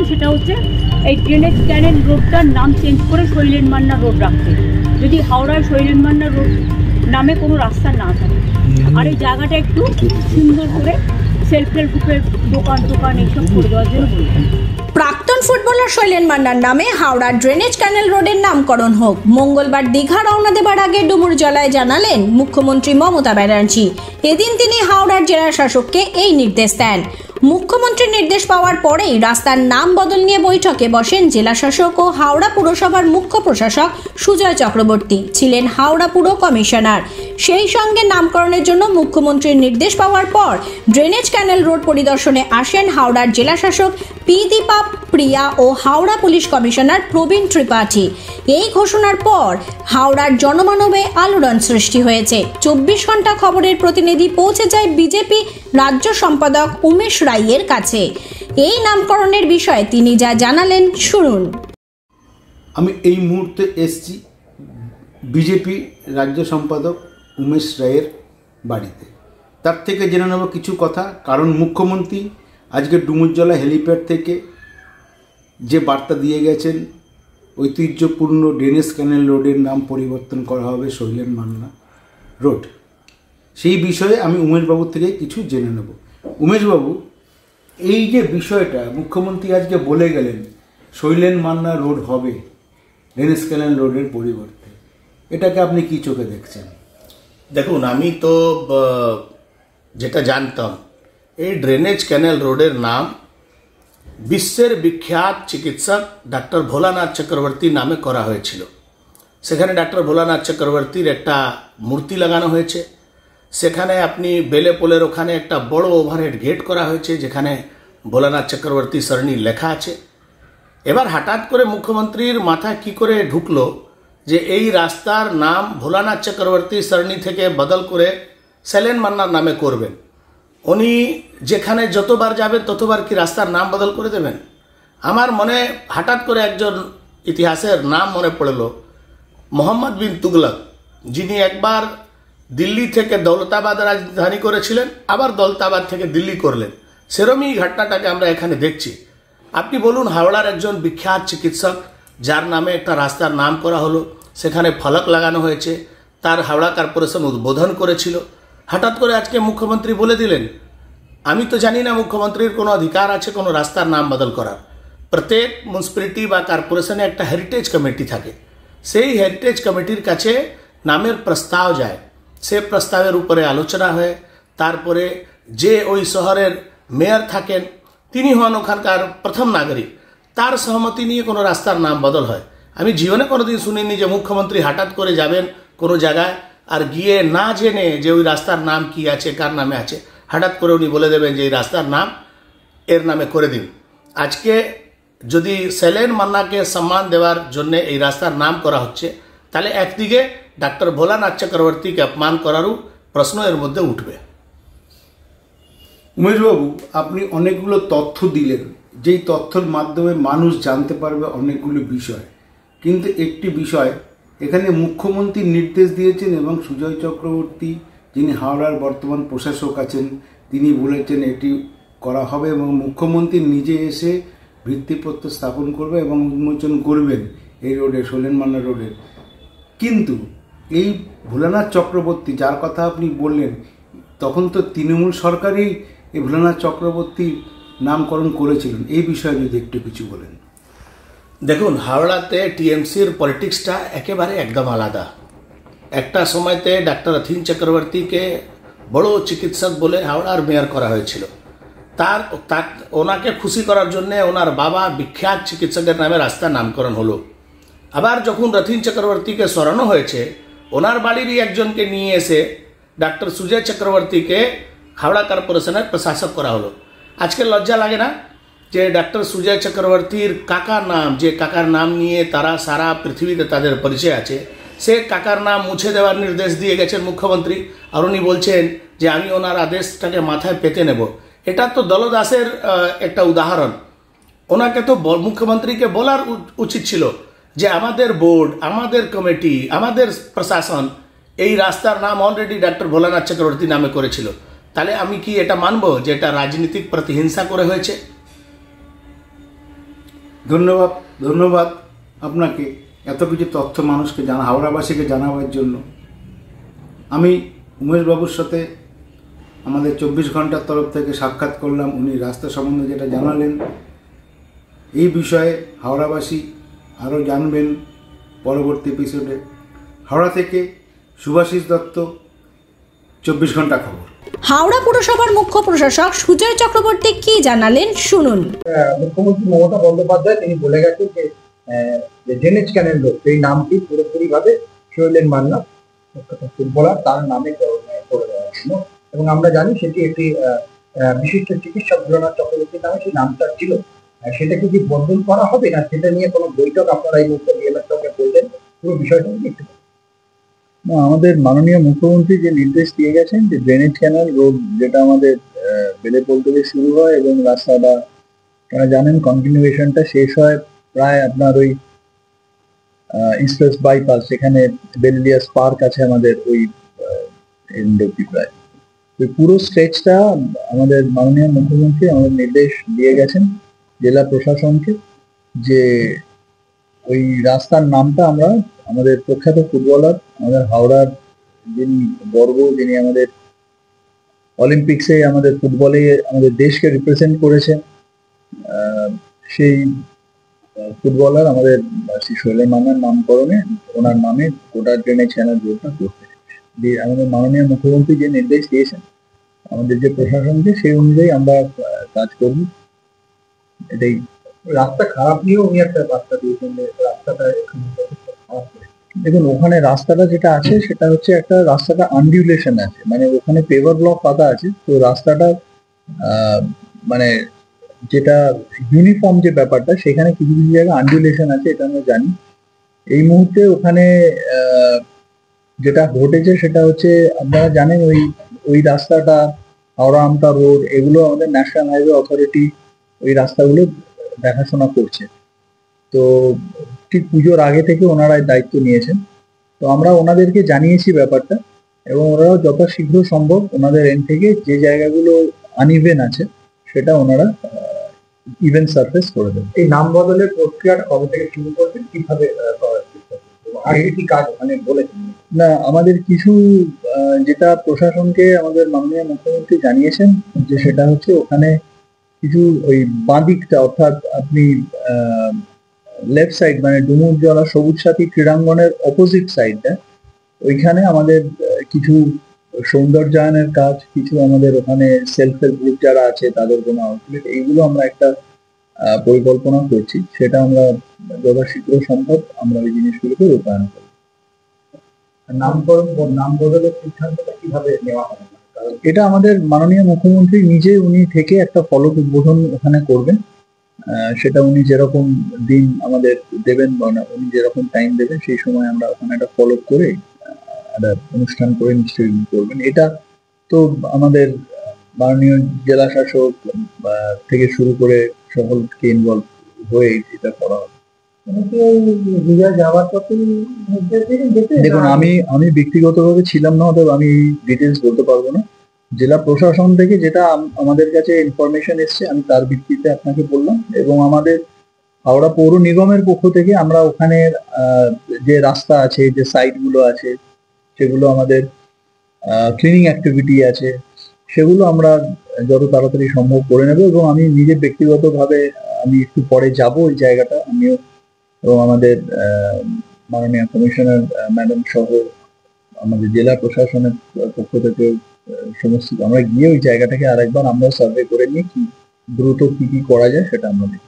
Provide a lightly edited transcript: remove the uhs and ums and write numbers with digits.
সেটা হচ্ছে এই ড্রেনেজ ক্যানেল রোডটার নাম চেঞ্জ করে শৈলেন মান্না রোড রাখতে, যদি হাওড়ার শৈলেন মান্না রোড নামে কোনো রাস্তা না থাকে। আর এই জায়গাটা একটু সুন্দর করে সেলফ হেল্প গ্রুপের দোকান এইসব করে দেওয়ার জন্য বলবেন। প্রাক্তন ফুটবলার শৈলেন মান্নার নামে হাওড়ার ড্রেনেজ ক্যানেল রোডের নামকরণ হোক। মঙ্গলবার দীঘা রওনা দেবার আগে ডুমুরজলায় জানালেন মুখ্যমন্ত্রী মমতা ব্যানার্জি। এদিন তিনি হাওড়ার জেলা শাসককে এই নির্দেশ দেন। মুখ্যমন্ত্রীর নির্দেশ পাওয়ার পরেই রাস্তার নাম বদল নিয়ে বৈঠকে বসেন জেলা শাসক ও হাওড়া পুরসভার মুখ্য প্রশাসক সুজয় চক্রবর্তী, ছিলেন হাওড়া পুর কমিশনার। সেই সঙ্গে নামকরণের জন্য মুখ্যমন্ত্রীর নির্দেশ পাওয়ার পর ড্রেনেজ ক্যানেল রোড পরিদর্শনে আসেন হাওড়ার জেলা শাসক পি দীপা প্রিয়া ও হাওড়া পুলিশ কমিশনার প্রবীণ ত্রিপাঠী। এই ঘোষণার পর হাওড়ার জনমানবে আলোড়ন সৃষ্টি হয়েছে। 24 ঘন্টা খবরের প্রতিনিধি পৌঁছে যায় বিজেপি রাজ্য সম্পাদক উমেশ রায়ের কাছে। এই নামকরণের বিষয়ে তিনি যা জানালেন শুনুন। আমি এই মুহূর্তে এসছি বিজেপি রাজ্য সম্পাদক উমেশ রায়ের বাড়িতে। তার থেকে জেনে নেব কিছু কথা, কারণ মুখ্যমন্ত্রী আজকে ডুমুরজলা হেলিপ্যাড থেকে যে বার্তা দিয়ে গেছেন, ঐতিহ্যপূর্ণ ড্রেনেজ ক্যানেল রোডের নাম পরিবর্তন করা হবে শৈলেন মান্না রোড, সেই বিষয়ে আমি উমেশবাবুর থেকে কিছু জেনে নেব। উমেশবাবু, এই যে বিষয়টা মুখ্যমন্ত্রী আজকে বলে গেলেন শৈলেন মান্না রোড হবে ড্রেনেজ ক্যানেল রোডের পরিবর্তে, এটাকে আপনি কি চোখে দেখছেন? দেখুন, আমি তো যেটা জানতাম এই ড্রেনেজ ক্যানেল রোডের নাম বিশ্বের বিখ্যাত চিকিৎসক ডাক্তার ভোলানাথ চক্রবর্তী নামে করা হয়েছিল। সেখানে ডাক্তার ভোলানাথ চক্রবর্তীর একটা মূর্তি লাগানো হয়েছে। সেখানে আপনি বেলে পোলের ওখানে একটা বড় ওভারহেড গেট করা হয়েছে যেখানে ভোলানাথ চক্রবর্তী সরণি লেখা আছে। এবার হঠাৎ করে মুখ্যমন্ত্রীর মাথায় কি করে ঢুকলো যে এই রাস্তার নাম ভোলানাথ চক্রবর্তী সরণি থেকে বদল করে শৈলেন মান্নার নামে করবেন। উনি যেখানে যতবার যাবেন ততবার কি রাস্তার নাম বদল করে দেবেন? আমার মনে হঠাৎ করে একজন ইতিহাসের নাম মনে পড়ল, মোহাম্মদ বিন তুগলক, যিনি একবার দিল্লি থেকে দৌলতাবাদ রাজধানী করেছিলেন, আবার দৌলতাবাদ থেকে দিল্লি করলেন। সেরকমই ঘটনাটাকে আমরা এখানে দেখছি। আপনি বলুন, হাওড়ার একজন বিখ্যাত চিকিৎসক যার নামে একটা রাস্তার নাম করা হলো, সেখানে ফলক লাগানো হয়েছে, তার হাওড়া কর্পোরেশন উদ্বোধন করেছিল, হঠাৎ করে আজকে মুখ্যমন্ত্রী বলে দিলেন। আমি তো জানি না মুখ্যমন্ত্রীর কোনো অধিকার আছে কোনো রাস্তার নাম বদল করার। প্রত্যেক মিউনিসিপ্যালিটি বা কর্পোরেশনে একটা হেরিটেজ কমিটি থাকে, সেই হেরিটেজ কমিটির কাছে নামের প্রস্তাব যায়, সে প্রস্তাবের উপরে আলোচনা হয়, তারপরে যে ওই শহরের মেয়র থাকেন তিনি হন ওখানকার প্রথম নাগরিক, তার সহমতি নিয়ে কোনো রাস্তার নাম বদল হয়। আমি জীবনে কোনোদিন শুনিনি যে মুখ্যমন্ত্রী হঠাৎ করে যাবেন কোনো জায়গায় আর গিয়ে না জেনে যে ওই রাস্তার নাম কি আছে, কার নামে আছে, হঠাৎ করে উনি বলে দেবেন যে এই রাস্তার নাম এর নামে করে দিন। আজকে যদি শৈলেন মান্নাকে সম্মান দেওয়ার জন্য এই রাস্তার নাম করা হচ্ছে, তাহলে একদিকে ডাক্তার ভোলানাথ চক্রবর্তীকে অপমান করারও প্রশ্ন এর মধ্যে উঠবে। উমেশবাবু, আপনি অনেকগুলো তথ্য দিলেন, যেই তথ্যের মাধ্যমে মানুষ জানতে পারবে অনেকগুলো বিষয়, কিন্তু একটি বিষয় এখানে মুখ্যমন্ত্রী নির্দেশ দিয়েছেন এবং সুজয় চক্রবর্তী যিনি হাওড়ার বর্তমান প্রশাসক আছেন তিনি বলেছেন এটি করা হবে এবং মুখ্যমন্ত্রী নিজে এসে ভিত্তিপ্রস্তর স্থাপন করবে এবং উন্মোচন করবেন এই রোডে, শৈলেন মান্না রোডের। কিন্তু এই ভোলানাথ চক্রবর্তী যার কথা আপনি বললেন, তখন তো তৃণমূল সরকারই এই ভোলানাথ চক্রবর্তী নামকরণ করেছিলেন, এই বিষয়ে যদি একটু কিছু বলেন। দেখুন, হাওড়াতে টিএমসির পলিটিক্সটা একেবারে একদম আলাদা। একটা সময়তে ডাক্তার অথিন চক্রবর্তীকে বড় চিকিৎসক বলে হাওড়ার মেয়র করা হয়েছিল। ওনাকে খুশি করার জন্য ওনার বাবা বিখ্যাত চিকিৎসকের নামে রাস্তার নামকরণ হলো। আবার যখন রথিন চক্রবর্তীকে সরানো হয়েছে, ওনার বাড়িরই একজনকে নিয়ে এসে ডাক্তার সুজয় চক্রবর্তীকে হাওড়া কর্পোরেশনের প্রশাসক করা হলো। আজকে লজ্জা লাগে না যে ডাক্তার সুজয় চক্রবর্তীর কাকার নাম, যে কাকার নাম নিয়ে তারা সারা পৃথিবীতে তাদের পরিচয় আছে, সে কাকার নাম মুছে দেওয়ার নির্দেশ দিয়ে গেছেন মুখ্যমন্ত্রী, আর উনি বলছেন যে আমি ওনার আদেশটাকে মাথায় পেতে নেব। এটা তো দলদাসের একটা উদাহরণ। ওনাকে তো মুখ্যমন্ত্রীকে বলার উচিত ছিল যে আমাদের বোর্ড, আমাদের কমিটি, আমাদের প্রশাসন এই রাস্তার নাম অলরেডি ডাক্তার ভোলানাথ চক্রবর্তী নামে করেছিল। তাহলে আমি কি এটা মানবো যে এটা রাজনীতিক প্রতিহিংসা করে হয়েছে? ধন্যবাদ আপনাকে এত কিছু তথ্য মানুষকে হাওড়াবাসীকে জানাবার জন্য। আমি উমেশবাবুর সাথে আমাদের 24 ঘন্টার তরফ থেকে সাক্ষাৎ করলাম। উনি রাস্তা সম্বন্ধে যেটা জানালেন, এই বিষয়ে হাওড়াবাসী আরও জানবেন পরবর্তী এপিসোডে। হাওড়া থেকে শুভাশিস দত্ত, 24 ঘন্টা খবর। হাওড়া পুরসভার মুখ্য প্রশাসক সুজয় চক্রবর্তী কি জানালেন শুনুন। মুখ্যমন্ত্রী মমতা বন্দ্যোপাধ্যায় তিনি বলে গেছেন যে ড্রেনেজ ক্যানেল রোড এই নামটি পুরোপুরিভাবে শৈলেন মান্না ফুটবলার তার নামে করে দেওয়ার জন্য, এবং আমরা জানি সেটি একটি বিশিষ্ট চিকিৎসক ভোলানাথ চক্রবর্তীর নামে সেই নামটা ছিল। সেটাকে কি বদল করা হবে না সেটা নিয়ে কোনো বৈঠক আপনারা এই মুহূর্তে ডিএমের সঙ্গে বলছেন, পুরো বিষয়টা একটু। আমাদের মাননীয় মুখ্যমন্ত্রী যে নির্দেশ দিয়ে গেছেন যে ড্রেনেজ ক্যানেল রোড যেটা আমাদের বেলেপোল থেকে শুরু হয় এবং রাস্তাটা আপনারা জানেন কন্টিনিউয়েশনটা শেষ হয় প্রায় আপনার ওই এক্সপ্রেস বাইপাস, সেখানে বেলিলিয়াস পার্ক আছে আমাদের ওই এন্ড অব্দি প্রায়। ওই পুরো স্ট্রেচটা আমাদের মাননীয় মুখ্যমন্ত্রী আমাদের নির্দেশ দিয়ে গেছেন জেলা প্রশাসনকে যে ওই রাস্তার নামটা আমরা আমাদের প্রখ্যাত ফুটবলার, আমাদের হাওড়ার যিনি গর্ব, যিনি আমাদের অলিম্পিক্সে আমাদের ফুটবলে আমাদের দেশকে রিপ্রেজেন্ট করেছেন, সেই ফুটবলার আমাদের শ্রী শৈলেন মান্নার নামকরণে ওনার নামে গোটা ড্রেনেজ ক্যানেল রোডটা করতে দিয়ে আমাদের মাননীয় মুখ্যমন্ত্রী যে নির্দেশ দিয়েছেন আমাদের যে প্রশাসনকে, সেই অনুযায়ী আমরা কাজ করব। এটাই। রাস্তা খারাপ নিয়েও উনি একটা বার্তা দিয়েছেন যে রাস্তাটা দেখুন, ওখানে রাস্তাটা যেটা আছে সেটা হচ্ছে একটা রাস্তাটা আনডিউলেশন আছে, মানে ওখানে পেভার ব্লক পাতা আছে, তো রাস্তাটা মানে যেটা ইউনিফর্ম যে ব্যাপারটা সেখানে কিছু কিছু জায়গায় আনডিউলেশন আছে, এটা আমরা জানি। এই মুহূর্তে ওখানে যেটা ঘটেছে সেটা হচ্ছে আপনারা জানেন ওই রাস্তাটা হাওড়া আমতা রোড এগুলো আমাদের ন্যাশনাল হাইওয়ে অথরিটি ওই রাস্তাগুলো দেখাশোনা করছে। তো ঠিক পুজোর আগে থেকে ওনারা দায়িত্ব নিয়েছেন, তো আমরা ওনাদেরকে জানিয়েছি ব্যাপারটা, এবং ওরাও যথাশীঘ্র সম্ভব ওনাদের এন্ড থেকে যে জায়গাগুলো আনইভেন আছে সেটা ওনারা ইভেন সারফেস করে দেবেন। এই নাম বদলের প্রক্রিয়াটা কবে থেকে শুরু করবেন, কিভাবে করার চেষ্টা করবেন, আগে কি কাজ মানে বলেছেন? না, আমাদের কিছু যেটা প্রশাসনকে আমাদের মাননীয় মুখ্যমন্ত্রী জানিয়েছেন যে সেটা হচ্ছে ওখানে কিছু ওই বাঁদিকটা অর্থাৎ আপনি লেফট সাইড মানে ডুমুরজলা সবুজ সাথী ক্রীড়াঙ্গনের অপোজিট সাইডটা, ওইখানে আমাদের কিছু সৌন্দর্যায়নের কাজ, কিছু আমাদের ওখানে সেলফ হেল্প গ্রুপ যারা আছে তাদের কোনো আউটলেট, এইগুলো আমরা একটা পরিকল্পনা করছি, সেটা আমরা যথাশীঘ্র সম্ভব আমরা ওই জিনিসগুলোকে রূপায়ণ করব। নাম বদলের সিদ্ধান্তটা কিভাবে নেওয়া হবে? এটা আমাদের মাননীয় মুখ্যমন্ত্রী নিজে উনি থেকে একটা ফলক উদ্বোধন ওখানে করবেন, সেটা উনি যেরকম দিন আমাদের দেবেন বা উনি যেরকম টাইম দেবেন সেই সময় আমরা ওখানে একটা ফলক করে একটা অনুষ্ঠান করে নিশ্চয়ই করবেন। এটা তো আমাদের মাননীয় জেলা শাসক থেকে শুরু করে সকলকে ইনভলভ হয়ে এটা করা হবে। দেখুন, আমি ব্যক্তিগতভাবে ছিলাম না, অথবা আমি ডিটেলস বলতে পারবো না। জেলা প্রশাসন থেকে যেটা আমাদের কাছে ইনফরমেশন এসছে আমি তার ভিত্তিতে আপনাকে বললাম, এবং আমাদের হাওড়া পৌর নিগমের পক্ষ থেকে আমরা ওখানে যে রাস্তা আছে, যে সাইটগুলো আছে, সেগুলো আমাদের ক্লিনিং অ্যাক্টিভিটি আছে, সেগুলো আমরা যত তাড়াতাড়ি সম্ভব করে নেব। এবং আমি নিজে ব্যক্তিগতভাবে আমি একটু পরে যাব ওই জায়গাটা, আমিও এবং আমাদের মাননীয় কমিশনার ম্যাডাম সহ আমাদের জেলা প্রশাসনের পক্ষ থেকে সমস্ত আমরা গিয়ে ওই জায়গাটাকে আরেকবার আমরা সার্ভে করে নিয়ে কি দ্রুত কি করা যায় সেটা আমরা দেখি।